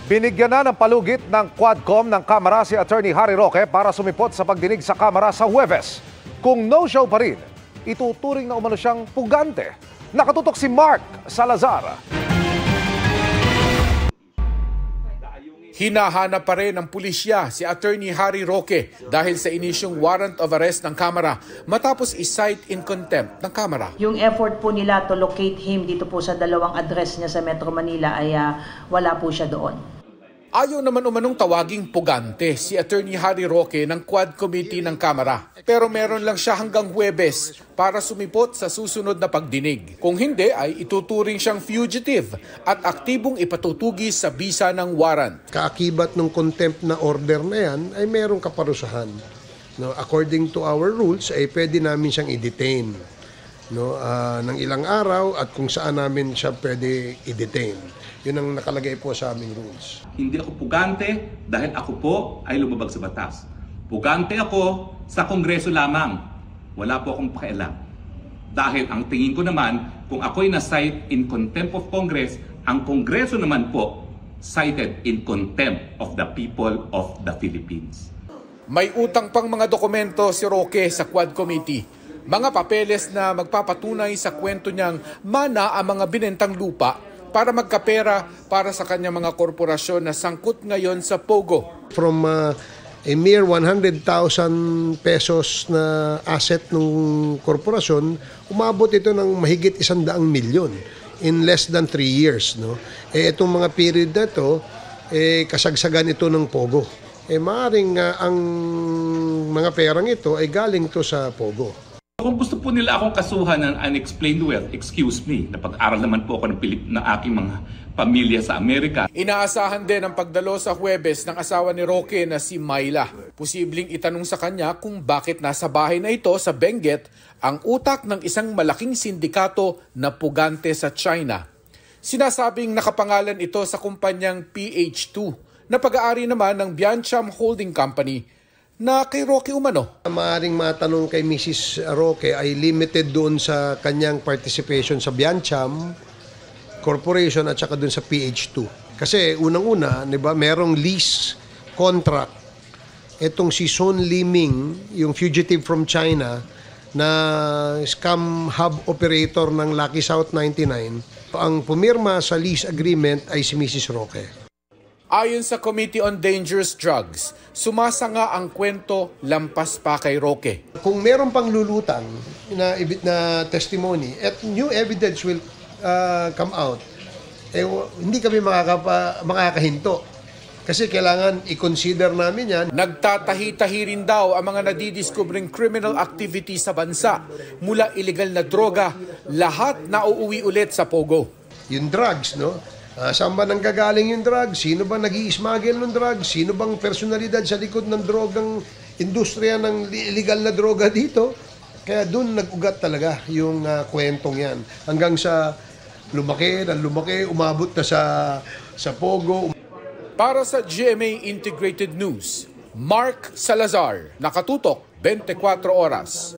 Binigyan na ng palugit ng Quadcom ng Kamara si Attorney Harry Roque para sumipot sa pagdinig sa Kamara sa Huwebes. Kung no-show pa rin, ituturing na umano siyang pugante. Nakatutok si Mark Salazar. Hinahanap pa rin ng pulisya si Attorney Harry Roque dahil sa inisyong warrant of arrest ng Kamara matapos i-cite in contempt ng Kamara. Yung effort po nila to locate him dito po sa dalawang address niya sa Metro Manila ay wala po siya doon. Ayaw naman umanong tawaging pugante si Attorney Harry Roque ng Quad Committee ng Kamara. Pero meron lang siya hanggang Huwebes para sumipot sa susunod na pagdinig. Kung hindi ay ituturing siyang fugitive at aktibong ipatutugis sa bisa ng warrant. Kaakibat ng contempt na order na yan ay merong kaparusahan. No, according to our rules ay pwede namin siyang i-detain. No, ng ilang araw at kung saan namin siya pwede i-detain. Yun ang nakalagay po sa aming rules. Hindi ako pugante dahil ako po ay lumabag sa batas. Pugante ako sa Kongreso lamang. Wala po akong pakialam. Dahil ang tingin ko naman, kung ako'y na-cite in contempt of Congress, ang Kongreso naman po cited in contempt of the people of the Philippines. May utang pang mga dokumento si Roque sa Quad Committee. Mga papeles na magpapatunay sa kwento niyang mana ang mga binentang lupa para magkapera para sa kanyang mga korporasyon na sangkot ngayon sa Pogo. From a mere 100,000 pesos na asset ng korporasyon, umabot ito ng mahigit 100 milyon in less than 3 years. No? Itong mga period na ito, kasagsagan ito ng Pogo. Maaaring ang mga perang ito ay galing to sa Pogo. Kung gusto po nila akong kasuhan ng unexplained wealth, excuse me, napag-aral naman po ako ng aking mga pamilya sa Amerika. Inaasahan din ang pagdalo sa Huwebes ng asawa ni Roque na si Myla. Posibleng itanong sa kanya kung bakit nasa bahay na ito sa Benguet ang utak ng isang malaking sindikato na pugante sa China. Sinasabing nakapangalan ito sa kumpanyang PH2 na pag-aari naman ng Biancham Holding Company na kay Roque umano. Maaaring matanong kay Mrs. Roque ay limited doon sa kanyang participation sa Biancham Corporation at saka doon sa PH2. Kasi unang-una, di ba, merong lease contract. Itong si Sun Liming, yung fugitive from China, na scam hub operator ng Lucky South 99, ang pumirma sa lease agreement ay si Mrs. Roque. Ayon sa Committee on Dangerous Drugs, sumasanga ang kwento lampas pa kay Roque. Kung meron pang lulutang na testimony at new evidence will come out, hindi kami makakahinto. Kasi kailangan i-consider namin yan. Nagtatahi-tahi rin daw ang mga nadidiscovering criminal activity sa bansa. Mula illegal na droga, lahat nauuwi ulit sa Pogo. Yung drugs, no? Saan ba nanggagaling yung drugs? Sino ba nag-i-smuggle ng drugs? Sino bang personalidad sa likod ng drogang industriya ng illegal na droga dito? Kaya doon nag-ugat talaga yung kwentong yan. Hanggang sa lumaki, umabot na sa Pogo. Para sa GMA Integrated News, Mark Salazar, nakatutok 24 oras.